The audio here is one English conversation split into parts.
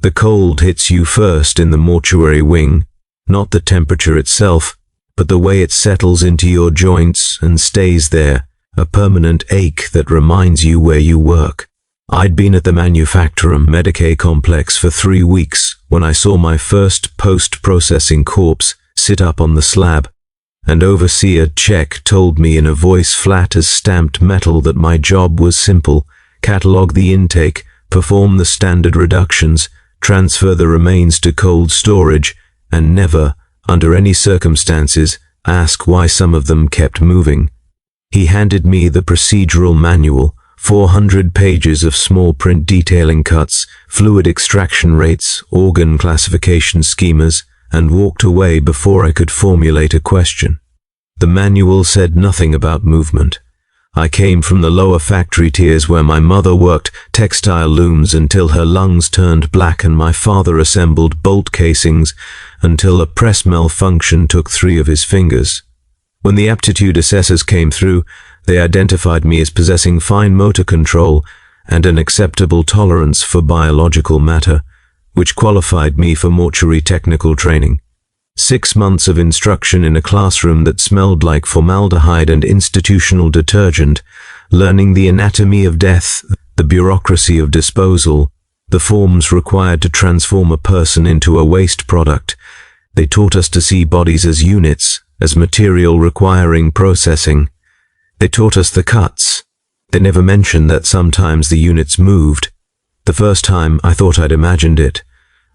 The cold hits you first in the mortuary wing, not the temperature itself, but the way it settles into your joints and stays there, a permanent ache that reminds you where you work. I'd been at the Manufacturum Medicae complex for 3 weeks when I saw my first post-processing corpse sit up on the slab, and Overseer Czech told me in a voice flat as stamped metal that my job was simple: catalog the intake, perform the standard reductions, transfer the remains to cold storage, and never, under any circumstances, ask why some of them kept moving. He handed me the procedural manual, 400 pages of small print detailing cuts, fluid extraction rates, organ classification schemas, and walked away before I could formulate a question. The manual said nothing about movement. I came from the lower factory tiers where my mother worked textile looms until her lungs turned black and my father assembled bolt casings until a press malfunction took 3 of his fingers. When the aptitude assessors came through, they identified me as possessing fine motor control and an acceptable tolerance for biological matter, which qualified me for mortuary technical training. 6 months of instruction in a classroom that smelled like formaldehyde and institutional detergent, learning the anatomy of death, the bureaucracy of disposal, the forms required to transform a person into a waste product. They taught us to see bodies as units, as material requiring processing. They taught us the cuts. They never mentioned that sometimes the units moved. The first time I thought I'd imagined it.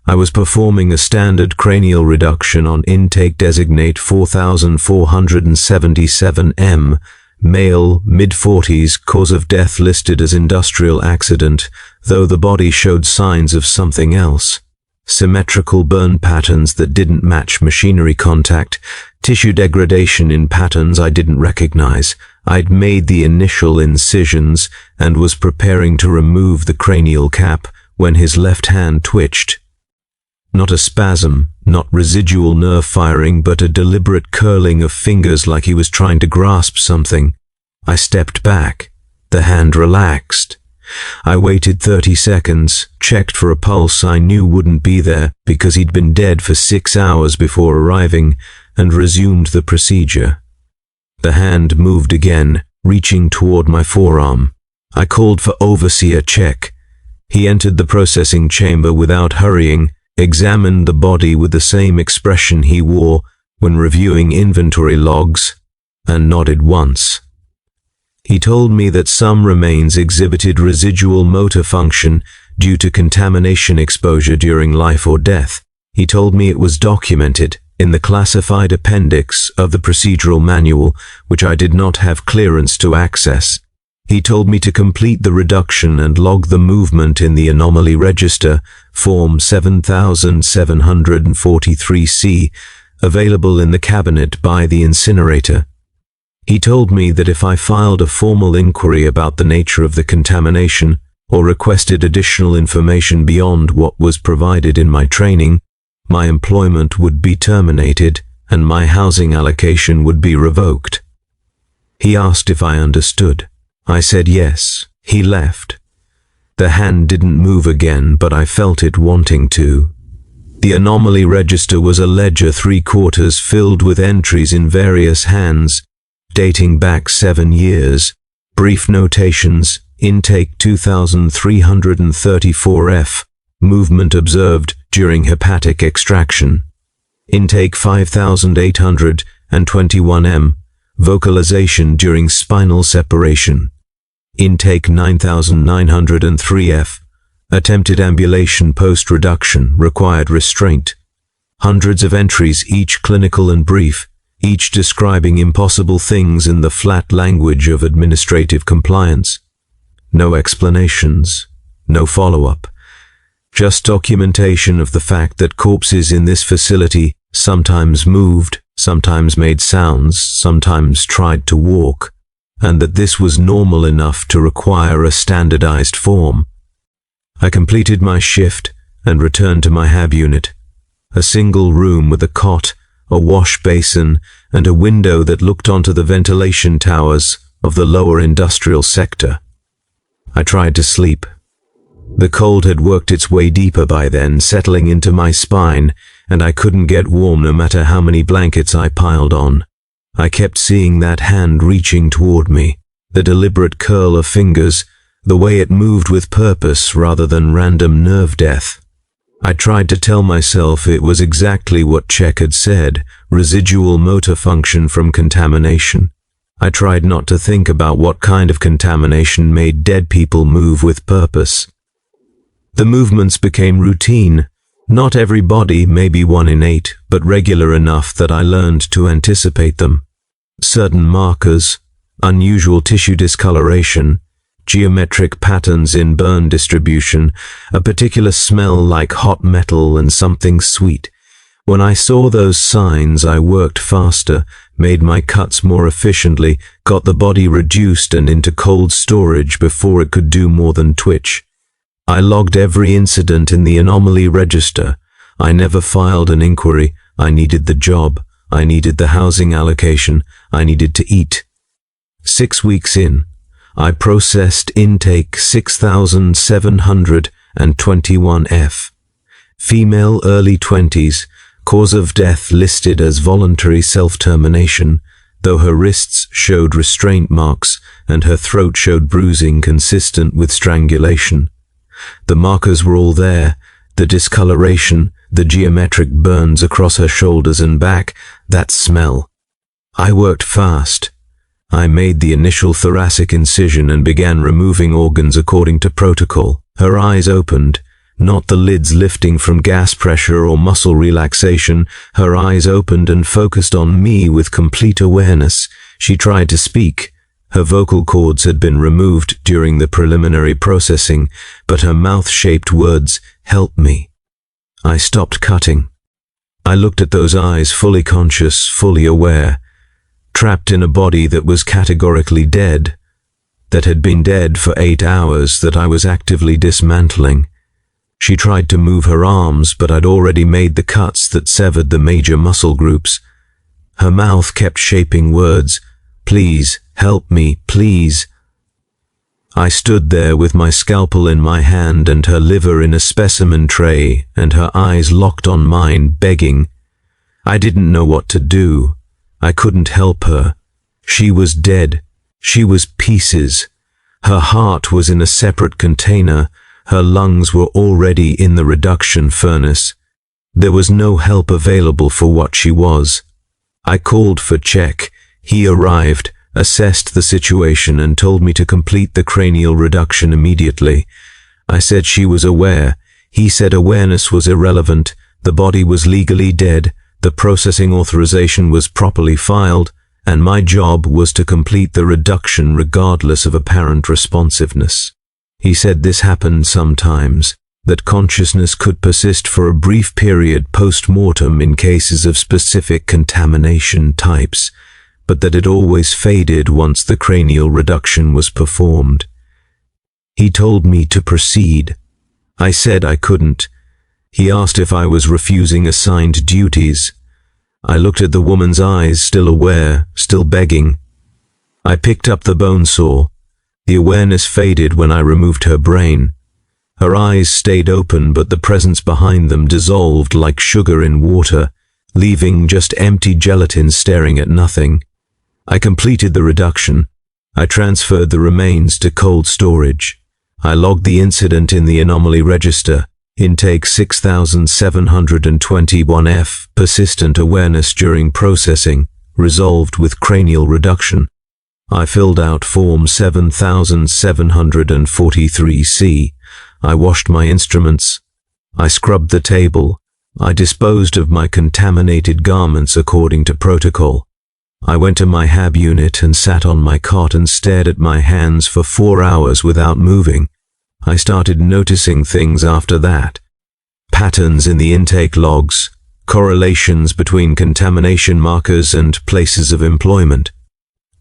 I was performing a standard cranial reduction on intake designate 4477M, male, mid-40s, cause of death listed as industrial accident, though the body showed signs of something else. Symmetrical burn patterns that didn't match machinery contact, tissue degradation in patterns I didn't recognize. I'd made the initial incisions and was preparing to remove the cranial cap when his left hand twitched. Not a spasm, not residual nerve firing, but a deliberate curling of fingers like he was trying to grasp something. I stepped back. The hand relaxed. I waited 30 seconds, checked for a pulse I knew wouldn't be there because he'd been dead for 6 hours before arriving, and resumed the procedure. The hand moved again, reaching toward my forearm. I called for Overseer Czech. He entered the processing chamber without hurrying, examined the body with the same expression he wore when reviewing inventory logs, and nodded once. He told me that some remains exhibited residual motor function due to contamination exposure during life or death. He told me it was documented in the classified appendix of the procedural manual, which I did not have clearance to access. He told me to complete the reduction and log the movement in the anomaly register, form 7743C, available in the cabinet by the incinerator. He told me that if I filed a formal inquiry about the nature of the contamination or requested additional information beyond what was provided in my training, my employment would be terminated and my housing allocation would be revoked. He asked if I understood. I said yes. He left. The hand didn't move again, but I felt it wanting to. The anomaly register was a ledger 3/4 filled with entries in various hands, dating back 7 years. Brief notations: intake 2334F, movement observed during hepatic extraction. Intake 5821M, vocalization during spinal separation. Intake 9903F, attempted ambulation post-reduction, required restraint. Hundreds of entries, each clinical and brief, each describing impossible things in the flat language of administrative compliance. No explanations, no follow-up. Just documentation of the fact that corpses in this facility sometimes moved, sometimes made sounds, sometimes tried to walk, and that this was normal enough to require a standardized form. I completed my shift and returned to my HAB unit, a single room with a cot, a wash basin, and a window that looked onto the ventilation towers of the lower industrial sector. I tried to sleep. The cold had worked its way deeper by then, settling into my spine, and I couldn't get warm no matter how many blankets I piled on. I kept seeing that hand reaching toward me, the deliberate curl of fingers, the way it moved with purpose rather than random nerve death. I tried to tell myself it was exactly what Czech had said, residual motor function from contamination. I tried not to think about what kind of contamination made dead people move with purpose. The movements became routine. Not every body, maybe 1 in 8, but regular enough that I learned to anticipate them. Certain markers, unusual tissue discoloration, geometric patterns in burn distribution, a particular smell like hot metal and something sweet. When I saw those signs, I worked faster, made my cuts more efficiently, got the body reduced and into cold storage before it could do more than twitch. I logged every incident in the anomaly register. I never filed an inquiry. I needed the job. I needed the housing allocation. I needed to eat. 6 weeks in, I processed intake 6721F. Female, early 20s, cause of death listed as voluntary self-termination, though her wrists showed restraint marks and her throat showed bruising consistent with strangulation. The markers were all there, the discoloration, the geometric burns across her shoulders and back, that smell. I worked fast. I made the initial thoracic incision and began removing organs according to protocol. Her eyes opened, not the lids lifting from gas pressure or muscle relaxation. Her eyes opened and focused on me with complete awareness. She tried to speak. Her vocal cords had been removed during the preliminary processing, but her mouth-shaped words, "Help me." I stopped cutting. I looked at those eyes, fully conscious, fully aware, trapped in a body that was categorically dead, that had been dead for 8 hours, that I was actively dismantling. She tried to move her arms, but I'd already made the cuts that severed the major muscle groups. Her mouth kept shaping words, "Please, help me, please." I stood there with my scalpel in my hand and her liver in a specimen tray and her eyes locked on mine, begging. I didn't know what to do. I couldn't help her. She was dead. She was pieces. Her heart was in a separate container. Her lungs were already in the reduction furnace. There was no help available for what she was. I called for Czech. He arrived, assessed the situation and told me to complete the cranial reduction immediately. I said she was aware. He said awareness was irrelevant. The body was legally dead. The processing authorization was properly filed, and my job was to complete the reduction regardless of apparent responsiveness. He said this happened sometimes, that consciousness could persist for a brief period post-mortem in cases of specific contamination types, but that it always faded once the cranial reduction was performed. He told me to proceed. I said I couldn't. He asked if I was refusing assigned duties. I looked at the woman's eyes, still aware, still begging. I picked up the bone saw. The awareness faded when I removed her brain. Her eyes stayed open, but the presence behind them dissolved like sugar in water, leaving just empty gelatin staring at nothing. I completed the reduction. I transferred the remains to cold storage. I logged the incident in the anomaly register. Intake 6721F, persistent awareness during processing, resolved with cranial reduction. I filled out Form 7743C. I washed my instruments. I scrubbed the table. I disposed of my contaminated garments according to protocol. I went to my HAB unit and sat on my cot and stared at my hands for 4 hours without moving. I started noticing things after that. Patterns in the intake logs, correlations between contamination markers and places of employment.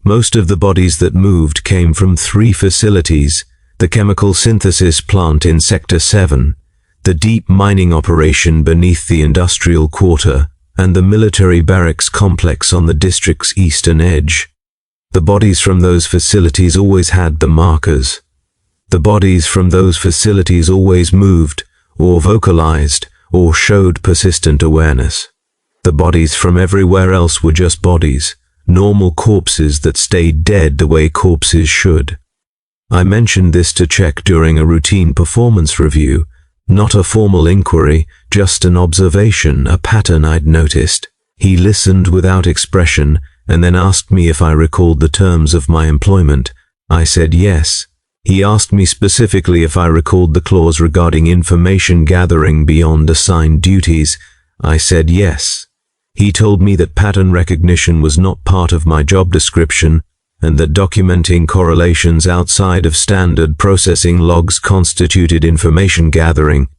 Most of the bodies that moved came from 3 facilities: the chemical synthesis plant in Sector 7, the deep mining operation beneath the industrial quarter, and the military barracks complex on the district's eastern edge. The bodies from those facilities always had the markers. The bodies from those facilities always moved, or vocalized, or showed persistent awareness. The bodies from everywhere else were just bodies, normal corpses that stayed dead the way corpses should. I mentioned this to Czech during a routine performance review, not a formal inquiry, just an observation, a pattern I'd noticed. He listened without expression and then asked me if I recalled the terms of my employment. I said yes. He asked me specifically if I recalled the clause regarding information gathering beyond assigned duties. I said yes. He told me that pattern recognition was not part of my job description and that documenting correlations outside of standard processing logs constituted information gathering.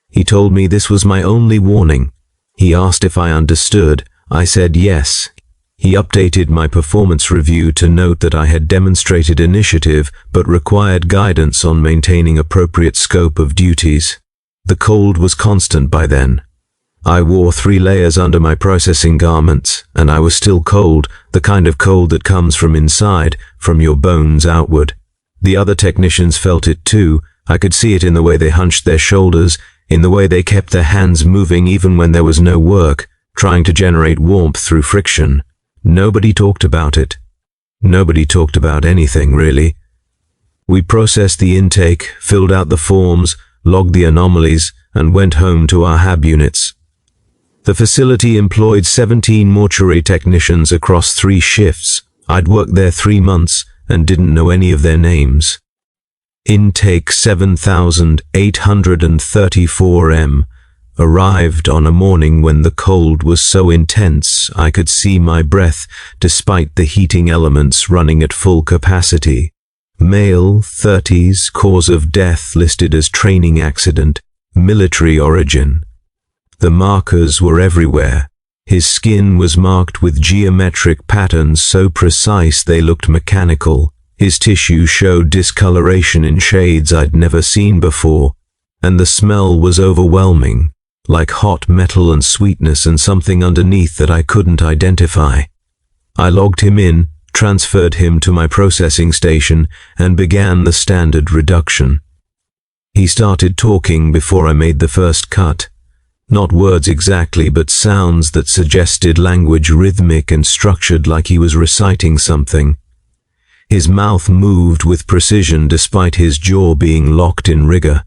He told me this was my only warning. He asked if I understood. I said yes. He updated my performance review to note that I had demonstrated initiative but required guidance on maintaining appropriate scope of duties. The cold was constant by then. I wore 3 layers under my processing garments, and I was still cold, the kind of cold that comes from inside, from your bones outward. The other technicians felt it too. I could see it in the way they hunched their shoulders, in the way they kept their hands moving even when there was no work, trying to generate warmth through friction. Nobody talked about it. Nobody talked about anything, really. We processed the intake, filled out the forms, logged the anomalies, and went home to our HAB units. The facility employed 17 mortuary technicians across 3 shifts. I'd worked there 3 months and didn't know any of their names. Intake 7834M arrived on a morning when the cold was so intense I could see my breath despite the heating elements running at full capacity. Male, 30s, cause of death listed as training accident, military origin. The markers were everywhere. His skin was marked with geometric patterns so precise they looked mechanical. His tissue showed discoloration in shades I'd never seen before, and the smell was overwhelming, like hot metal and sweetness and something underneath that I couldn't identify. I logged him in, transferred him to my processing station, and began the standard reduction. He started talking before I made the first cut. Not words exactly, but sounds that suggested language, rhythmic and structured, like he was reciting something. His mouth moved with precision despite his jaw being locked in rigor.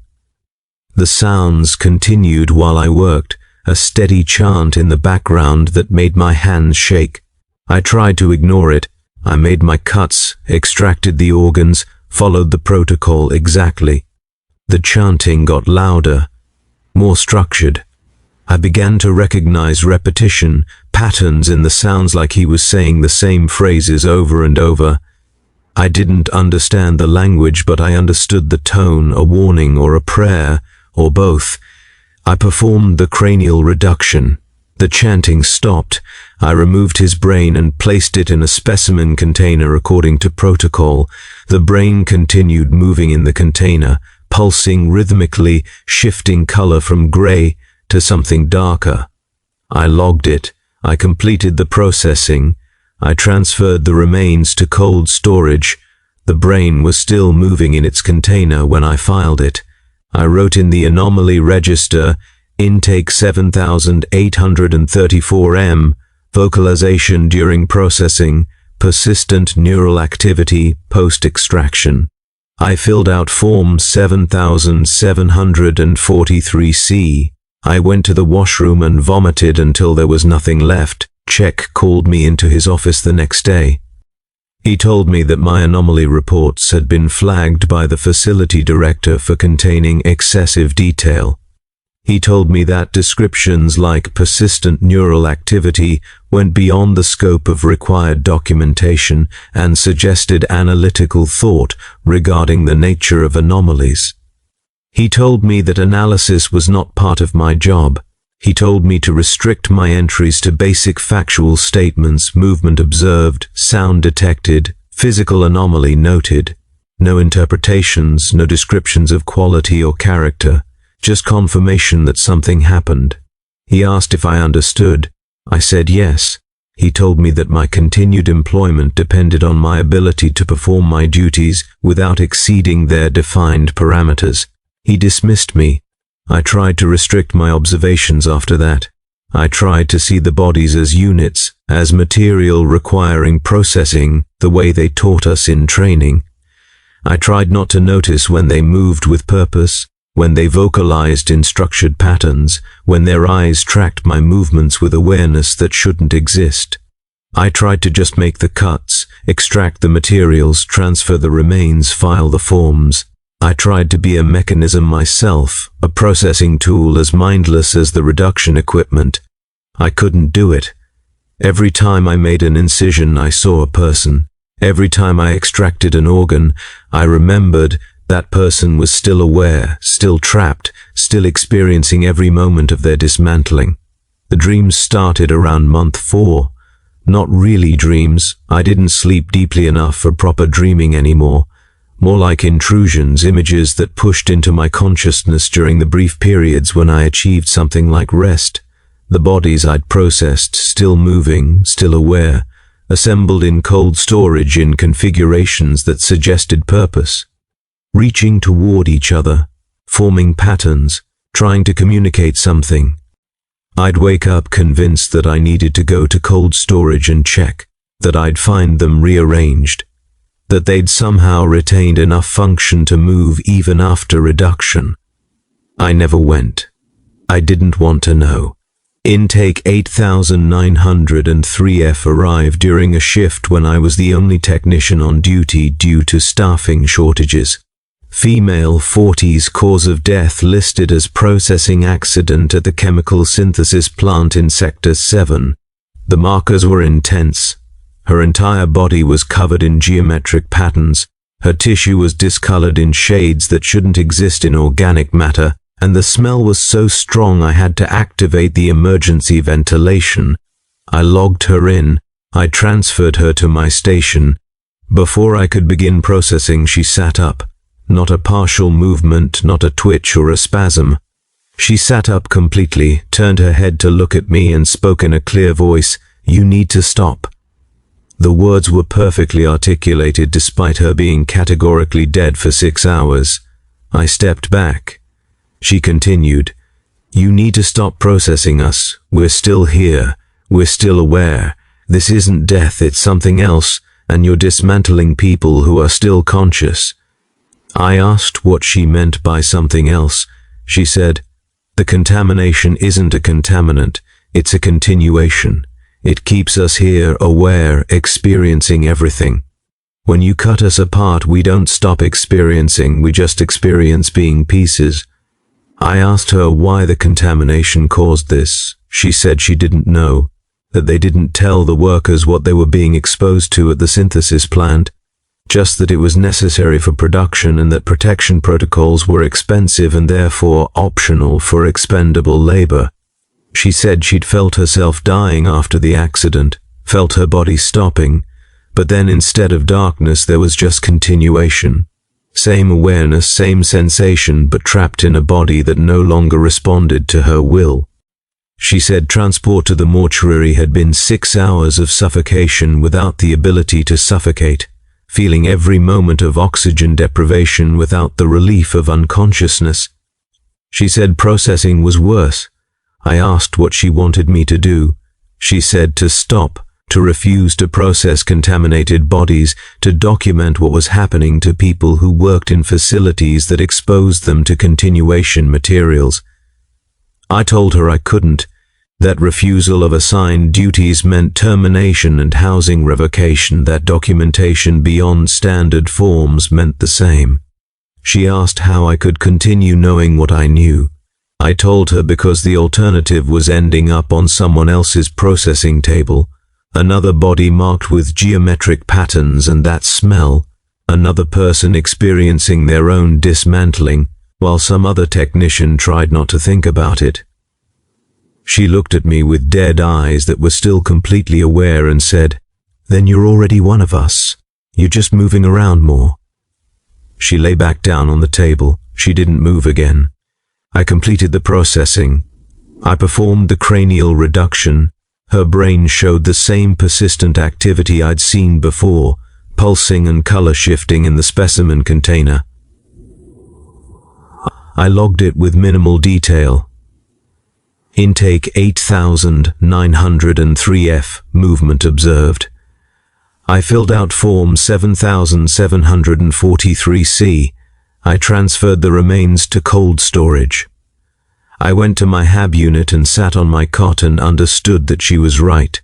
The sounds continued while I worked, a steady chant in the background that made my hands shake. I tried to ignore it. I made my cuts, extracted the organs, followed the protocol exactly. The chanting got louder, more structured. I began to recognize repetition, patterns in the sounds, like he was saying the same phrases over and over. I didn't understand the language, but I understood the tone, a warning or a prayer, or both. I performed the cranial reduction. The chanting stopped. I removed his brain and placed it in a specimen container according to protocol. The brain continued moving in the container, pulsing rhythmically, shifting color from gray to something darker. I logged it. I completed the processing. I transferred the remains to cold storage. The brain was still moving in its container when I filed it. I wrote in the anomaly register, intake 7834M, vocalization during processing, persistent neural activity post-extraction. I filled out form 7743C. I went to the washroom and vomited until there was nothing left. Czech called me into his office the next day. He told me that my anomaly reports had been flagged by the facility director for containing excessive detail. He told me that descriptions like persistent neural activity went beyond the scope of required documentation and suggested analytical thought regarding the nature of anomalies. He told me that analysis was not part of my job. He told me to restrict my entries to basic factual statements, movement observed, sound detected, physical anomaly noted. No interpretations, no descriptions of quality or character, just confirmation that something happened. He asked if I understood. I said yes. He told me that my continued employment depended on my ability to perform my duties without exceeding their defined parameters. He dismissed me. I tried to restrict my observations after that. I tried to see the bodies as units, as material requiring processing the way they taught us in training. I tried not to notice when they moved with purpose, when they vocalized in structured patterns, when their eyes tracked my movements with awareness that shouldn't exist. I tried to just make the cuts, extract the materials, transfer the remains, file the forms. I tried to be a mechanism myself, a processing tool as mindless as the reduction equipment. I couldn't do it. Every time I made an incision, I saw a person. Every time I extracted an organ, I remembered that person was still aware, still trapped, still experiencing every moment of their dismantling. The dreams started around month 4. Not really dreams. I didn't sleep deeply enough for proper dreaming anymore. More like intrusions, images that pushed into my consciousness during the brief periods when I achieved something like rest. The bodies I'd processed, still moving, still aware, assembled in cold storage in configurations that suggested purpose. Reaching toward each other, forming patterns, trying to communicate something. I'd wake up convinced that I needed to go to cold storage and check, that I'd find them rearranged, that they'd somehow retained enough function to move even after reduction. I never went. I didn't want to know. Intake 8903F arrived during a shift when I was the only technician on duty due to staffing shortages. Female 40's cause of death listed as processing accident at the chemical synthesis plant in Sector 7. The markers were intense. Her entire body was covered in geometric patterns. Her tissue was discolored in shades that shouldn't exist in organic matter, and the smell was so strong I had to activate the emergency ventilation. I logged her in. I transferred her to my station. Before I could begin processing, she sat up. Not a partial movement, not a twitch or a spasm. She sat up completely, turned her head to look at me and spoke in a clear voice, "You need to stop." The words were perfectly articulated despite her being categorically dead for 6 hours. I stepped back. She continued, "You need to stop processing us. We're still here. We're still aware. This isn't death, it's something else, and you're dismantling people who are still conscious." I asked what she meant by something else. She said, "The contamination isn't a contaminant, it's a continuation. It keeps us here, aware, experiencing everything. When you cut us apart, we don't stop experiencing, we just experience being pieces." I asked her why the contamination caused this. She said she didn't know, that they didn't tell the workers what they were being exposed to at the synthesis plant, just that it was necessary for production and that protection protocols were expensive and therefore optional for expendable labor. She said she'd felt herself dying after the accident, felt her body stopping, but then instead of darkness there was just continuation. Same awareness, same sensation, but trapped in a body that no longer responded to her will. She said transport to the mortuary had been 6 hours of suffocation without the ability to suffocate, feeling every moment of oxygen deprivation without the relief of unconsciousness. She said processing was worse. I asked what she wanted me to do. She said to stop, to refuse to process contaminated bodies, to document what was happening to people who worked in facilities that exposed them to continuation materials. I told her I couldn't. That refusal of assigned duties meant termination and housing revocation, that documentation beyond standard forms meant the same. She asked how I could continue knowing what I knew. I told her because the alternative was ending up on someone else's processing table, another body marked with geometric patterns and that smell, another person experiencing their own dismantling, while some other technician tried not to think about it. She looked at me with dead eyes that were still completely aware and said, "Then you're already one of us. You're just moving around more." She lay back down on the table. She didn't move again. I completed the processing. I performed the cranial reduction. Her brain showed the same persistent activity I'd seen before, pulsing and color shifting in the specimen container. I logged it with minimal detail. Intake 8,903F, movement observed. I filled out form 7,743C. I transferred the remains to cold storage. I went to my HAB unit and sat on my cot and understood that she was right.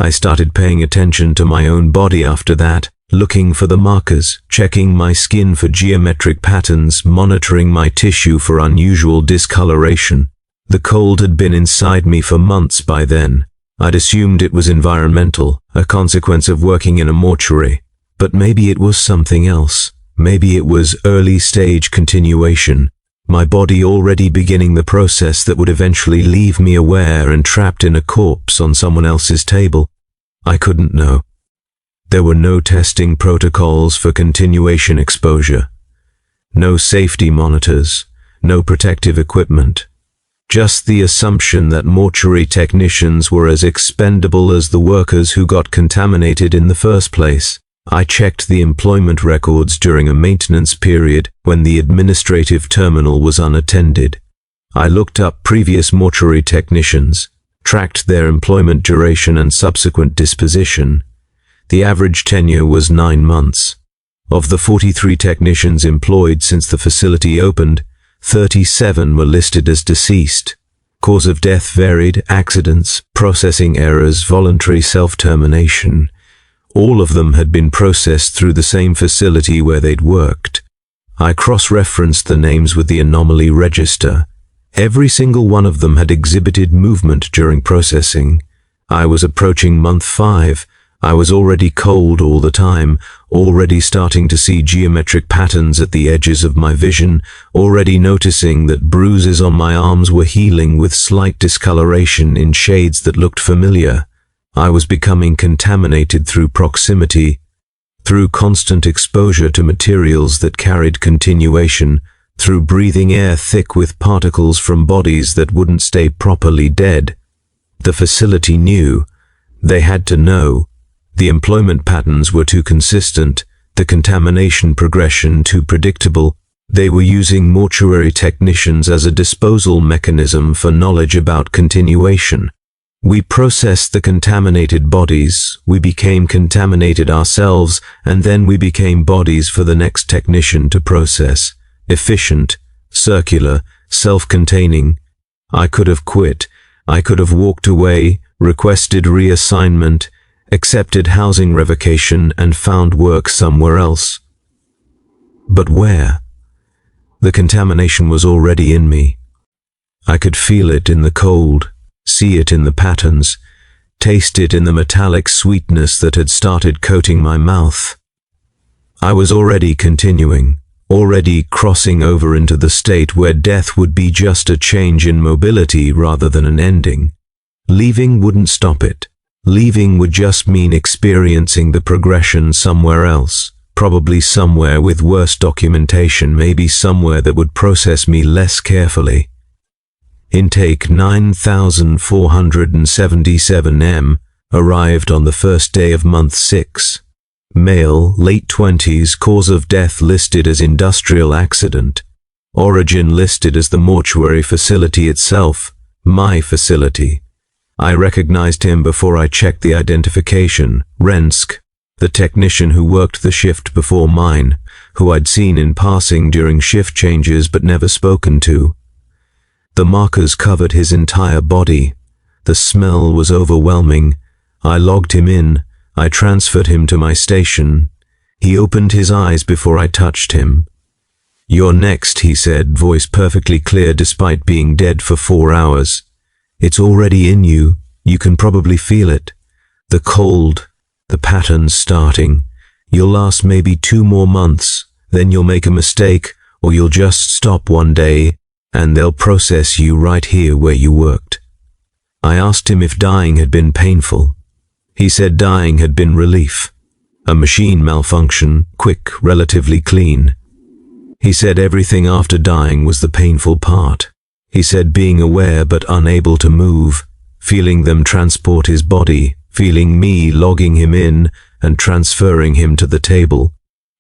I started paying attention to my own body after that, looking for the markers, checking my skin for geometric patterns, monitoring my tissue for unusual discoloration. The cold had been inside me for months by then. I'd assumed it was environmental, a consequence of working in a mortuary. But maybe it was something else. Maybe it was early-stage continuation. My body already beginning the process that would eventually leave me aware and trapped in a corpse on someone else's table. I couldn't know. There were no testing protocols for continuation exposure. No safety monitors. No protective equipment. Just the assumption that mortuary technicians were as expendable as the workers who got contaminated in the first place. I checked the employment records during a maintenance period when the administrative terminal was unattended. I looked up previous mortuary technicians, tracked their employment duration and subsequent disposition. The average tenure was 9 months. Of the 43 technicians employed since the facility opened, 37 were listed as deceased. Cause of death varied: accidents, processing errors, voluntary self-termination. All of them had been processed through the same facility where they'd worked. I cross-referenced the names with the anomaly register. Every single one of them had exhibited movement during processing. I was approaching month 5. I was already cold all the time, already starting to see geometric patterns at the edges of my vision, already noticing that bruises on my arms were healing with slight discoloration in shades that looked familiar. I was becoming contaminated through proximity, through constant exposure to materials that carried continuation, through breathing air thick with particles from bodies that wouldn't stay properly dead. The facility knew. They had to know. The employment patterns were too consistent, the contamination progression too predictable. They were using mortuary technicians as a disposal mechanism for knowledge about continuation. We processed the contaminated bodies, we became contaminated ourselves, and then we became bodies for the next technician to process. Efficient, circular, self-containing. I could have quit. I could have walked away, requested reassignment, accepted housing revocation, and found work somewhere else. But where? The contamination was already in me. I could feel it in the cold, see it in the patterns, taste it in the metallic sweetness that had started coating my mouth. I was already continuing, already crossing over into the state where death would be just a change in mobility rather than an ending. Leaving wouldn't stop it. Leaving would just mean experiencing the progression somewhere else, probably somewhere with worse documentation, maybe somewhere that would process me less carefully. Intake 9,477M arrived on the first day of month 6. Male, late 20s, cause of death listed as industrial accident. Origin listed as the mortuary facility itself, my facility. I recognized him before I checked the identification. Rensk, the technician who worked the shift before mine, who I'd seen in passing during shift changes but never spoken to. The markers covered his entire body. The smell was overwhelming. I logged him in. I transferred him to my station. He opened his eyes before I touched him. "You're next," he said, voice perfectly clear despite being dead for 4 hours. "It's already in you. You can probably feel it. The cold, the patterns starting. You'll last maybe 2 more months. Then you'll make a mistake, or you'll just stop one day, and they'll process you right here where you worked." I asked him if dying had been painful. He said dying had been relief. A machine malfunction, quick, relatively clean. He said everything after dying was the painful part. He said being aware but unable to move, feeling them transport his body, feeling me logging him in and transferring him to the table.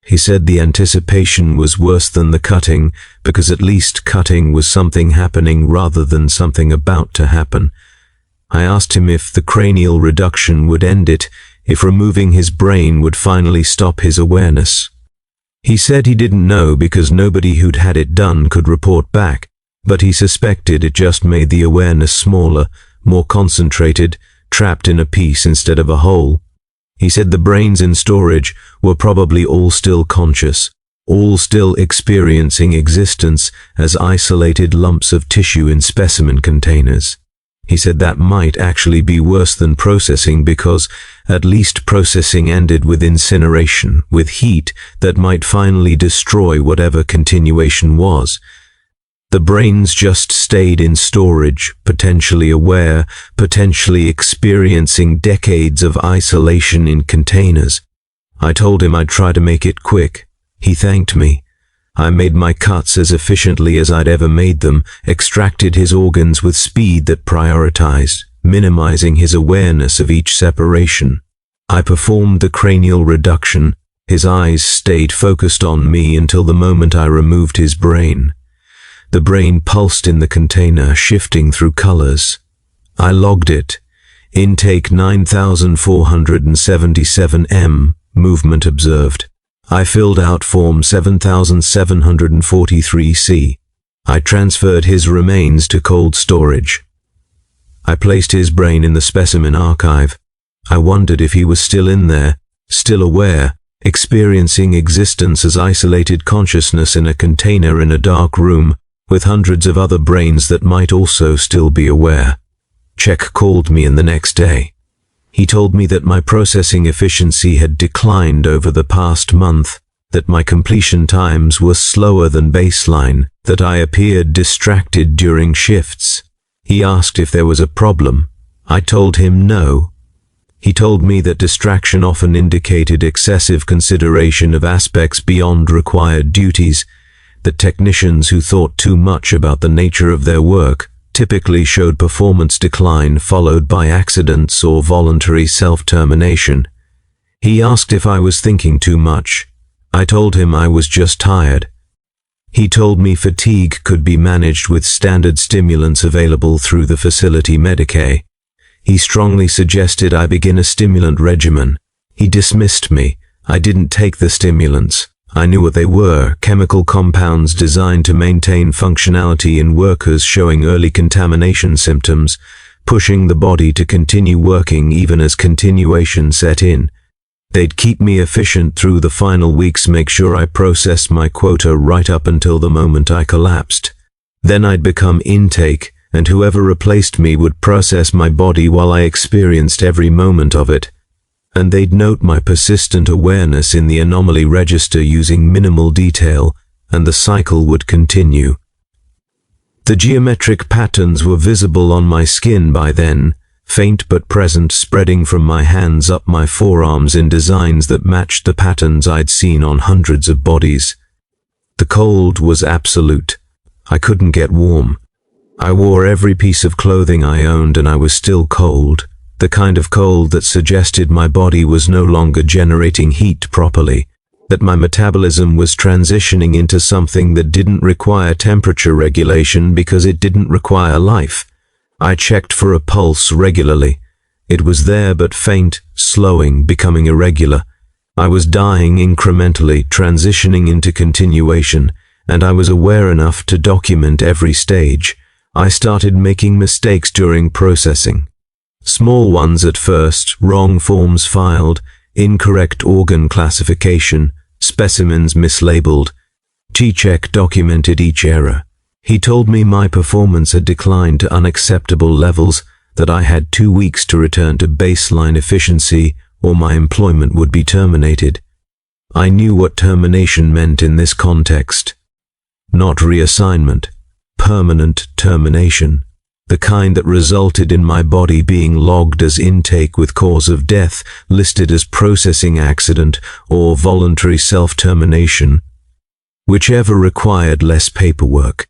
He said the anticipation was worse than the cutting, because at least cutting was something happening rather than something about to happen. I asked him if the cranial reduction would end it, if removing his brain would finally stop his awareness. He said he didn't know because nobody who'd had it done could report back, but he suspected it just made the awareness smaller, more concentrated, trapped in a piece instead of a whole. He said the brains in storage were probably all still conscious, all still experiencing existence as isolated lumps of tissue in specimen containers. He said that might actually be worse than processing because at least processing ended with incineration, with heat that might finally destroy whatever continuation was. The brains just stayed in storage, potentially aware, potentially experiencing decades of isolation in containers. I told him I'd try to make it quick. He thanked me. I made my cuts as efficiently as I'd ever made them, extracted his organs with speed that prioritized, minimizing his awareness of each separation. I performed the cranial reduction. His eyes stayed focused on me until the moment I removed his brain. The brain pulsed in the container, shifting through colors. I logged it. Intake 9477 m, movement observed. I filled out form 7743C. I transferred his remains to cold storage. I placed his brain in the specimen archive. I wondered if he was still in there, still aware, experiencing existence as isolated consciousness in a container in a dark room, with hundreds of other brains that might also still be aware. Czech called me in the next day. He told me that my processing efficiency had declined over the past month, that my completion times were slower than baseline, that I appeared distracted during shifts. He asked if there was a problem. I told him no. He told me that distraction often indicated excessive consideration of aspects beyond required duties, that technicians who thought too much about the nature of their work typically showed performance decline followed by accidents or voluntary self-termination. He asked if I was thinking too much. I told him I was just tired. He told me fatigue could be managed with standard stimulants available through the facility Medicaid. He strongly suggested I begin a stimulant regimen. He dismissed me. I didn't take the stimulants. I knew what they were, chemical compounds designed to maintain functionality in workers showing early contamination symptoms, pushing the body to continue working even as continuation set in. They'd keep me efficient through the final weeks, make sure I processed my quota right up until the moment I collapsed. Then I'd become intake, and whoever replaced me would process my body while I experienced every moment of it. And they'd note my persistent awareness in the anomaly register using minimal detail, and the cycle would continue. The geometric patterns were visible on my skin by then, faint but present, spreading from my hands up my forearms in designs that matched the patterns I'd seen on hundreds of bodies. The cold was absolute. I couldn't get warm. I wore every piece of clothing I owned and I was still cold. The kind of cold that suggested my body was no longer generating heat properly, that my metabolism was transitioning into something that didn't require temperature regulation because it didn't require life. I checked for a pulse regularly. It was there but faint, slowing, becoming irregular. I was dying incrementally, transitioning into continuation, and I was aware enough to document every stage. I started making mistakes during processing. Small ones at first, wrong forms filed, incorrect organ classification, specimens mislabeled. G-Check documented each error. He told me my performance had declined to unacceptable levels, that I had 2 weeks to return to baseline efficiency or my employment would be terminated. I knew what termination meant in this context. Not reassignment, permanent termination. The kind that resulted in my body being logged as intake with cause of death, listed as processing accident or voluntary self-termination, whichever required less paperwork.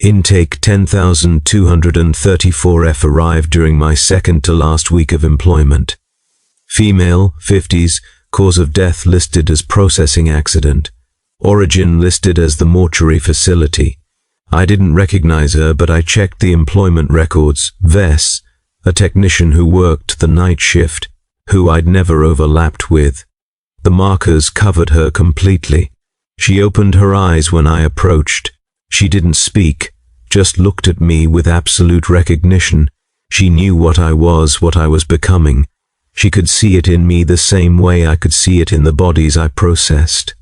Intake 10,234F arrived during my second to last week of employment. Female, 50s, cause of death listed as processing accident. Origin listed as the mortuary facility. I didn't recognize her, but I checked the employment records. Vess, a technician who worked the night shift, who I'd never overlapped with. The markers covered her completely. She opened her eyes when I approached. She didn't speak, just looked at me with absolute recognition. She knew what I was becoming. She could see it in me the same way I could see it in the bodies I processed.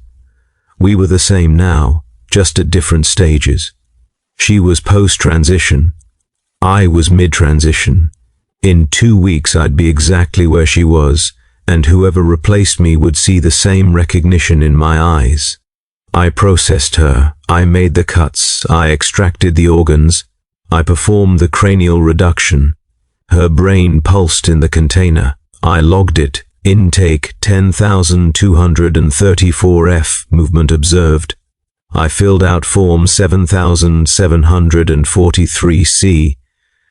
We were the same now, just at different stages. She was post-transition. I was mid-transition. In 2 weeks I'd be exactly where she was, and whoever replaced me would see the same recognition in my eyes. I processed her, I made the cuts, I extracted the organs, I performed the cranial reduction. Her brain pulsed in the container. I logged it. Intake 10,234F, movement observed. I filled out form 7,743C.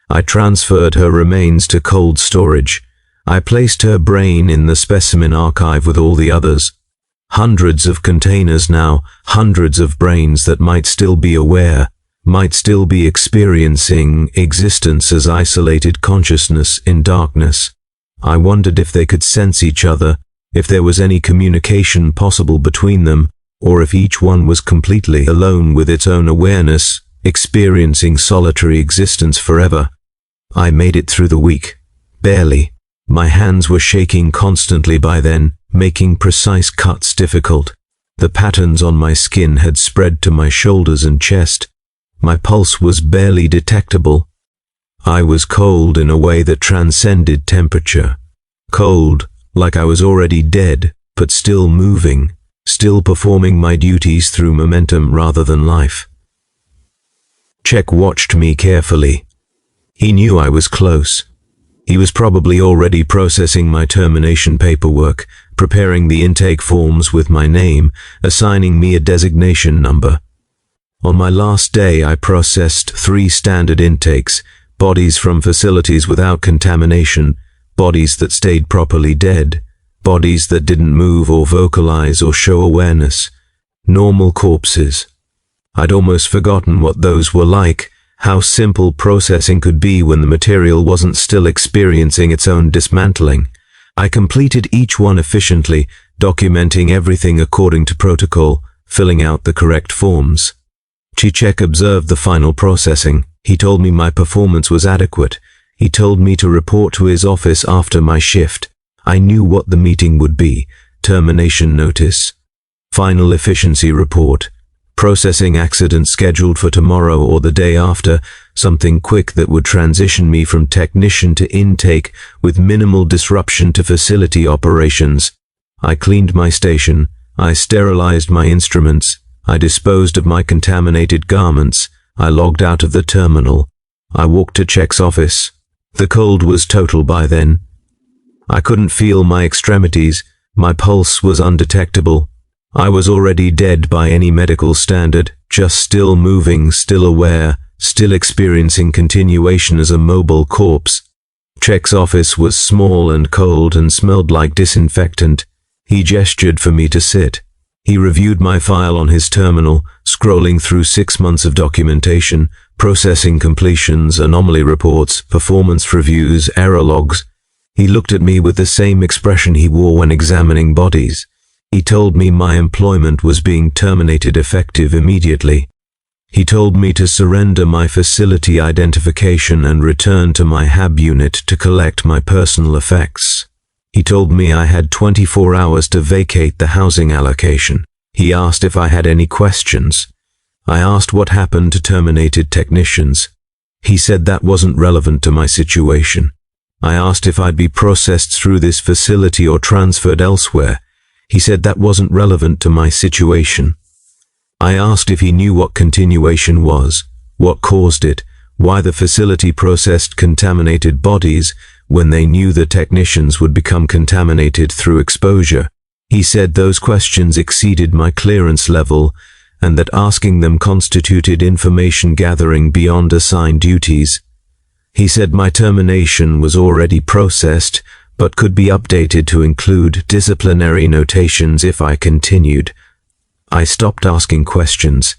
I transferred her remains to cold storage. I placed her brain in the specimen archive with all the others. Hundreds of containers now, hundreds of brains that might still be aware, might still be experiencing existence as isolated consciousness in darkness. I wondered if they could sense each other, if there was any communication possible between them, or if each one was completely alone with its own awareness, experiencing solitary existence forever. I made it through the week. Barely. My hands were shaking constantly by then, making precise cuts difficult. The patterns on my skin had spread to my shoulders and chest. My pulse was barely detectable. I was cold in a way that transcended temperature. Cold, like I was already dead, but still moving, still performing my duties through momentum rather than life. Czech watched me carefully. He knew I was close. He was probably already processing my termination paperwork, preparing the intake forms with my name, assigning me a designation number. On my last day, I processed 3 standard intakes, bodies from facilities without contamination, bodies that stayed properly dead, bodies that didn't move or vocalize or show awareness, normal corpses. I'd almost forgotten what those were like, how simple processing could be when the material wasn't still experiencing its own dismantling. I completed each one efficiently, documenting everything according to protocol, filling out the correct forms. Chichek observed the final processing. He told me my performance was adequate. He told me to report to his office after my shift. I knew what the meeting would be. Termination notice. Final efficiency report. Processing accident scheduled for tomorrow or the day after. Something quick that would transition me from technician to intake with minimal disruption to facility operations. I cleaned my station. I sterilized my instruments. I disposed of my contaminated garments. I logged out of the terminal. I walked to Czech's office. The cold was total by then. I couldn't feel my extremities. My pulse was undetectable. I was already dead by any medical standard, just still moving, still aware, still experiencing continuation as a mobile corpse. Czech's office was small and cold and smelled like disinfectant. He gestured for me to sit. He reviewed my file on his terminal, scrolling through 6 months of documentation, processing completions, anomaly reports, performance reviews, error logs. He looked at me with the same expression he wore when examining bodies. He told me my employment was being terminated effective immediately. He told me to surrender my facility identification and return to my HAB unit to collect my personal effects. He told me I had 24 hours to vacate the housing allocation. He asked if I had any questions. I asked what happened to terminated technicians. He said that wasn't relevant to my situation. I asked if I'd be processed through this facility or transferred elsewhere. He said that wasn't relevant to my situation. I asked if he knew what continuation was, what caused it, why the facility processed contaminated bodies when they knew the technicians would become contaminated through exposure. He said those questions exceeded my clearance level and that asking them constituted information gathering beyond assigned duties. He said my termination was already processed, but could be updated to include disciplinary notations if I continued. I stopped asking questions.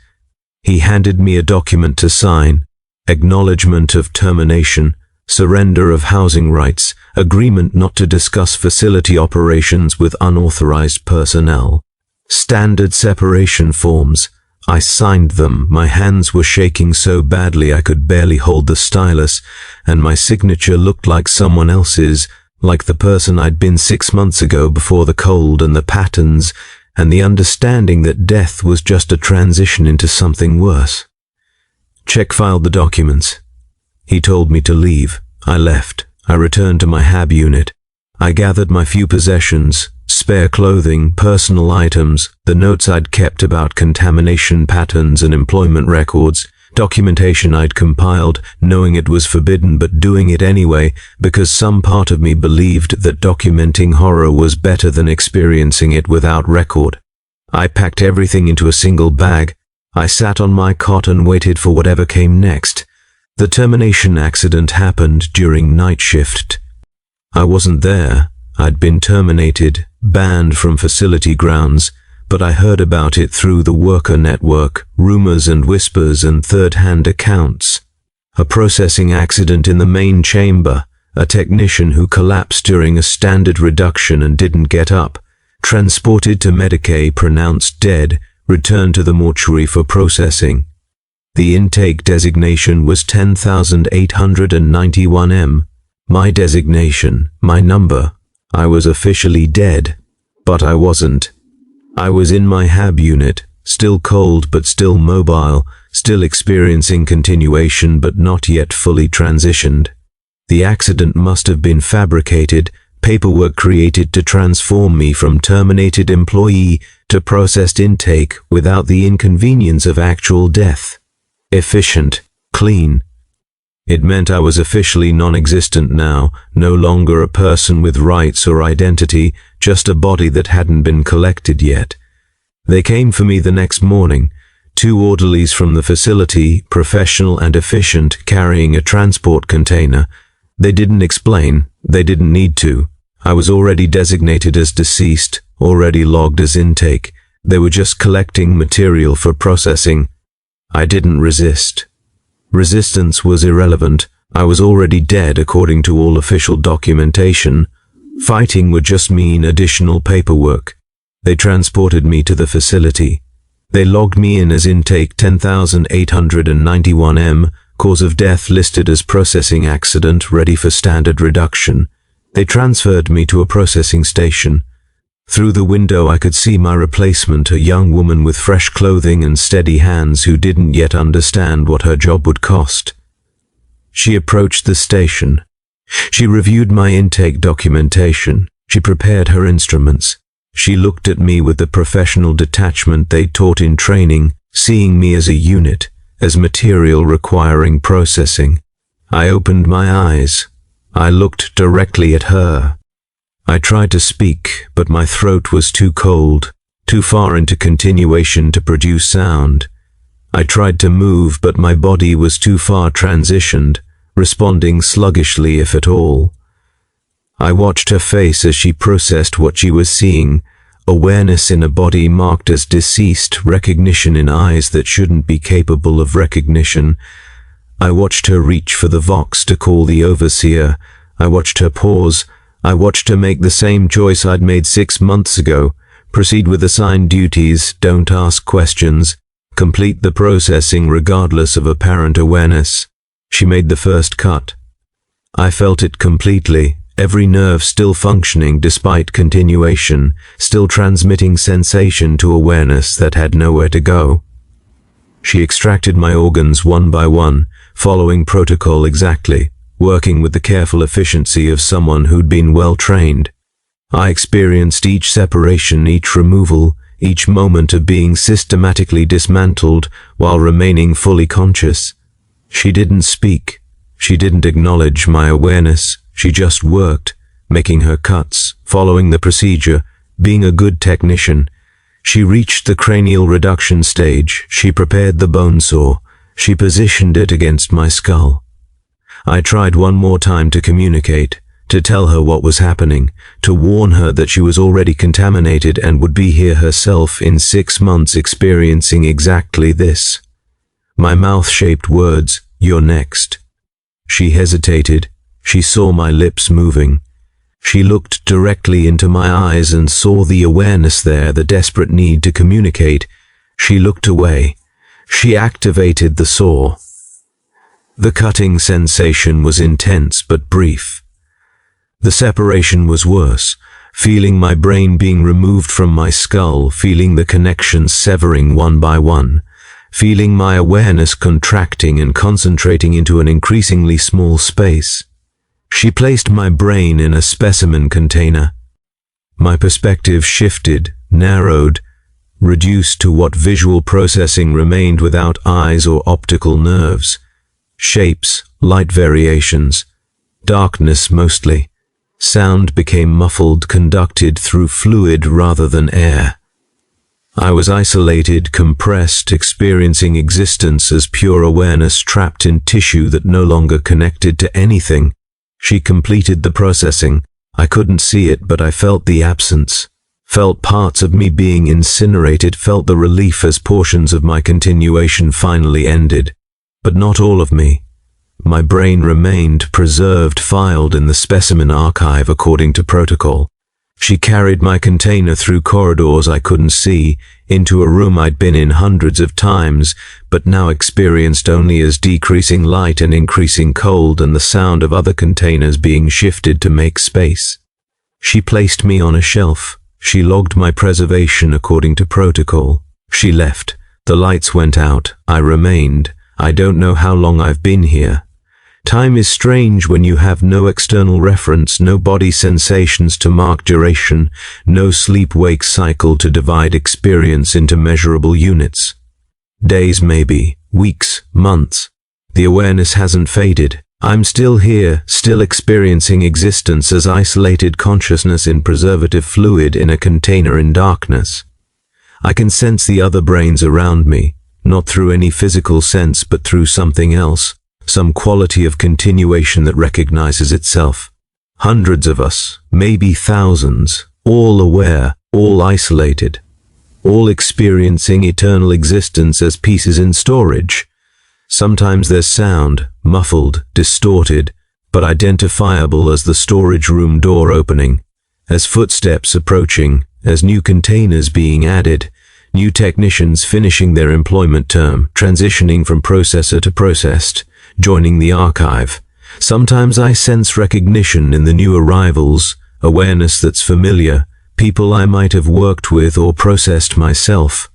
He handed me a document to sign: acknowledgement of termination, surrender of housing rights, agreement not to discuss facility operations with unauthorized personnel. Standard separation forms. I signed them. My hands were shaking so badly I could barely hold the stylus, and my signature looked like someone else's, like the person I'd been 6 months ago before the cold and the patterns, and the understanding that death was just a transition into something worse. Check filed the documents. He told me to leave. I left. I returned to my HAB unit. I gathered my few possessions, spare clothing, personal items, the notes I'd kept about contamination patterns and employment records, documentation I'd compiled, knowing it was forbidden but doing it anyway because some part of me believed that documenting horror was better than experiencing it without record. I packed everything into a single bag. I sat on my cot and waited for whatever came next. The termination accident happened during night shift. I wasn't there. I'd been terminated, banned from facility grounds, but I heard about it through the worker network, rumors and whispers and third-hand accounts. A processing accident in the main chamber, a technician who collapsed during a standard reduction and didn't get up, transported to Medicaid, pronounced dead, returned to the mortuary for processing. The intake designation was 10,891M. My designation, my number. I was officially dead, but I wasn't. I was in my HAB unit, still cold but still mobile, still experiencing continuation but not yet fully transitioned. The accident must have been fabricated, paperwork created to transform me from terminated employee to processed intake without the inconvenience of actual death. Efficient, clean. It meant I was officially non-existent now, no longer a person with rights or identity, just a body that hadn't been collected yet. They came for me the next morning, 2 orderlies from the facility, professional and efficient, carrying a transport container. They didn't explain, they didn't need to. I was already designated as deceased, already logged as intake. They were just collecting material for processing. I didn't resist. Resistance was irrelevant. I was already dead according to all official documentation. Fighting would just mean additional paperwork. They transported me to the facility. They logged me in as intake 10,891M, cause of death listed as processing accident, ready for standard reduction. They transferred me to a processing station. Through the window I could see my replacement, a young woman with fresh clothing and steady hands who didn't yet understand what her job would cost. She approached the station. She reviewed my intake documentation. She prepared her instruments. She looked at me with the professional detachment they taught in training, seeing me as a unit, as material requiring processing. I opened my eyes. I looked directly at her. I tried to speak, but my throat was too cold, too far into continuation to produce sound. I tried to move, but my body was too far transitioned, responding sluggishly if at all. I watched her face as she processed what she was seeing, awareness in a body marked as deceased, recognition in eyes that shouldn't be capable of recognition. I watched her reach for the Vox to call the overseer. I watched her pause. I watched her make the same choice I'd made 6 months ago. Proceed with assigned duties, don't ask questions, complete the processing regardless of apparent awareness. She made the first cut. I felt it completely, every nerve still functioning despite continuation, still transmitting sensation to awareness that had nowhere to go. She extracted my organs one by one, following protocol exactly, working with the careful efficiency of someone who'd been well trained. I experienced each separation, each removal, each moment of being systematically dismantled while remaining fully conscious. She didn't speak. She didn't acknowledge my awareness. She just worked, making her cuts, following the procedure, being a good technician. She reached the cranial reduction stage. She prepared the bone saw. She positioned it against my skull. I tried one more time to communicate, to tell her what was happening, to warn her that she was already contaminated and would be here herself in 6 months experiencing exactly this. My mouth shaped words, "You're next." She hesitated. She saw my lips moving. She looked directly into my eyes and saw the awareness there, the desperate need to communicate. She looked away. She activated the saw. The cutting sensation was intense but brief. The separation was worse, feeling my brain being removed from my skull, feeling the connections severing one by one, feeling my awareness contracting and concentrating into an increasingly small space. She placed my brain in a specimen container. My perspective shifted, narrowed, reduced to what visual processing remained without eyes or optical nerves. Shapes, light variations, darkness mostly. Sound became muffled, conducted through fluid rather than air. I was isolated, compressed, experiencing existence as pure awareness trapped in tissue that no longer connected to anything. She completed the processing. I couldn't see it, but I felt the absence, felt parts of me being incinerated, felt the relief as portions of my continuation finally ended. But not all of me. My brain remained preserved, filed in the specimen archive according to protocol. She carried my container through corridors I couldn't see, into a room I'd been in hundreds of times, but now experienced only as decreasing light and increasing cold and the sound of other containers being shifted to make space. She placed me on a shelf. She logged my preservation according to protocol. She left. The lights went out. I remained. I don't know how long I've been here. Time is strange when you have no external reference, no body sensations to mark duration, no sleep-wake cycle to divide experience into measurable units. Days maybe, weeks, months. The awareness hasn't faded. I'm still here, still experiencing existence as isolated consciousness in preservative fluid in a container in darkness. I can sense the other brains around me, not through any physical sense but through something else. Some quality of continuation that recognizes itself. Hundreds of us, maybe thousands, all aware, all isolated, all experiencing eternal existence as pieces in storage. Sometimes there's sound, muffled, distorted, but identifiable as the storage room door opening, as footsteps approaching, as new containers being added, new technicians finishing their employment term, transitioning from processor to processed, joining the archive. Sometimes I sense recognition in the new arrivals, awareness that's familiar, people I might have worked with or processed myself.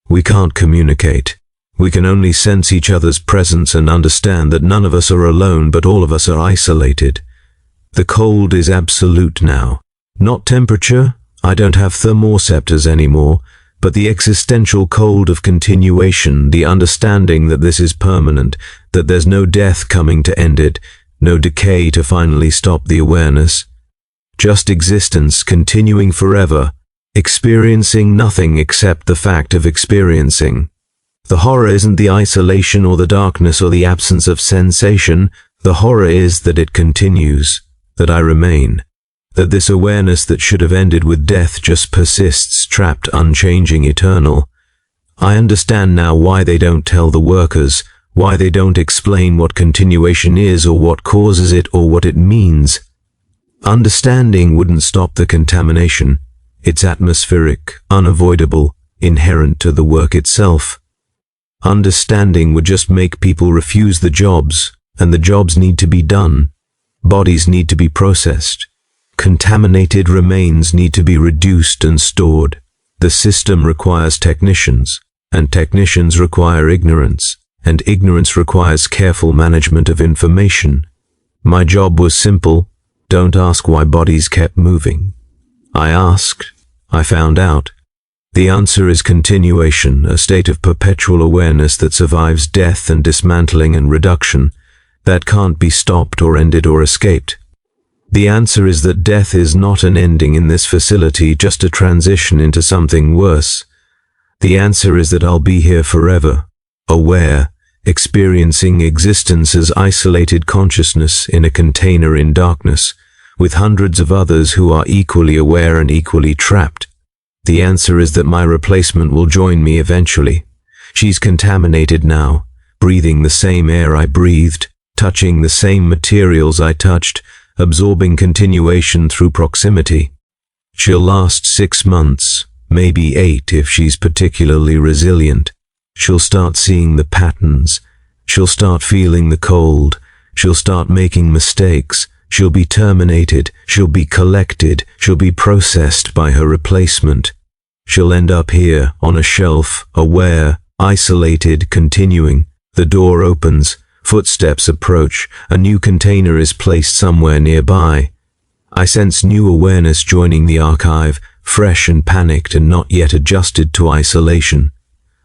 We can't communicate. We can only sense each other's presence and understand that none of us are alone, but all of us are isolated. The cold is absolute now. Not temperature. I don't have thermoceptors anymore, but the existential cold of continuation, the understanding that this is permanent, that there's no death coming to end it, no decay to finally stop the awareness. Just existence continuing forever, experiencing nothing except the fact of experiencing. The horror isn't the isolation or the darkness or the absence of sensation. The horror is that it continues, that I remain. That this awareness that should have ended with death just persists, trapped, unchanging, eternal. I understand now why they don't tell the workers, why they don't explain what continuation is or what causes it or what it means. Understanding wouldn't stop the contamination. It's atmospheric, unavoidable, inherent to the work itself. Understanding would just make people refuse the jobs, and the jobs need to be done. Bodies need to be processed. Contaminated remains need to be reduced and stored. The system requires technicians, and technicians require ignorance, and ignorance requires careful management of information. My job was simple. Don't ask why bodies kept moving. I asked. I found out. The answer is continuation, a state of perpetual awareness that survives death and dismantling and reduction, that can't be stopped or ended or escaped. The answer is that death is not an ending in this facility, just a transition into something worse. The answer is that I'll be here forever, aware, experiencing existence as isolated consciousness in a container in darkness, with hundreds of others who are equally aware and equally trapped. The answer is that my replacement will join me eventually. She's contaminated now, breathing the same air I breathed, touching the same materials I touched, absorbing continuation through proximity. She'll last 6 months, maybe 8 if she's particularly resilient. She'll start seeing the patterns. She'll start feeling the cold. She'll start making mistakes. She'll be terminated. She'll be collected. She'll be processed by her replacement. She'll end up here, on a shelf, aware, isolated, continuing. The door opens. Footsteps approach. A new container is placed somewhere nearby. I sense new awareness joining the archive, fresh and panicked and not yet adjusted to isolation.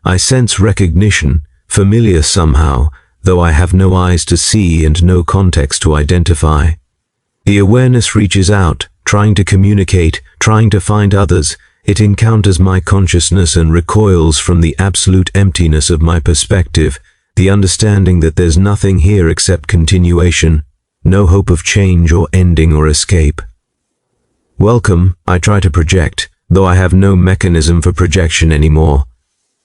I sense recognition, familiar somehow, though I have no eyes to see and no context to identify. The awareness reaches out, trying to communicate, trying to find others. It encounters my consciousness and recoils from the absolute emptiness of my perspective, the understanding that there's nothing here except continuation, no hope of change or ending or escape. Welcome, I try to project, though I have no mechanism for projection anymore.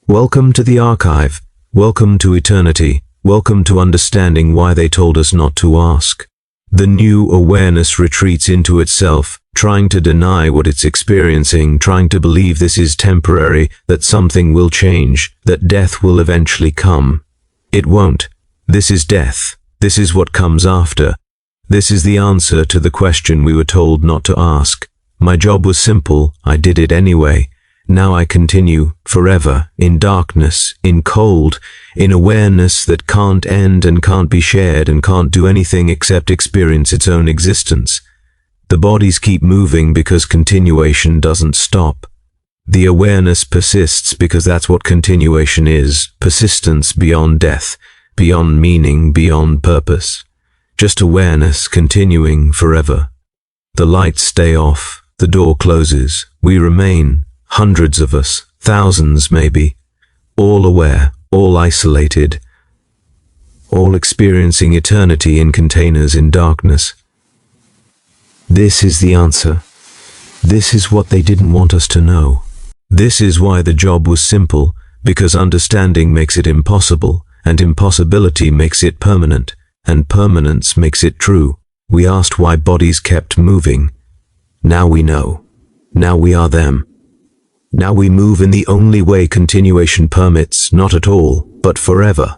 Welcome to the archive. Welcome to eternity. Welcome to understanding why they told us not to ask. The new awareness retreats into itself, trying to deny what it's experiencing, trying to believe this is temporary, that something will change, that death will eventually come. It won't. This is death. This is what comes after. This is the answer to the question we were told not to ask. My job was simple. I did it anyway. Now I continue, forever, in darkness, in cold, in awareness that can't end and can't be shared and can't do anything except experience its own existence. The bodies keep moving because continuation doesn't stop. The awareness persists because that's what continuation is, persistence beyond death, beyond meaning, beyond purpose. Just awareness continuing forever. The lights stay off, the door closes, we remain. Hundreds of us, thousands maybe, all aware, all isolated, all experiencing eternity in containers in darkness. This is the answer. This is what they didn't want us to know. This is why the job was simple, because understanding makes it impossible, and impossibility makes it permanent, and permanence makes it true. We asked why bodies kept moving. Now we know. Now we are them. Now we move in the only way continuation permits, not at all, but forever.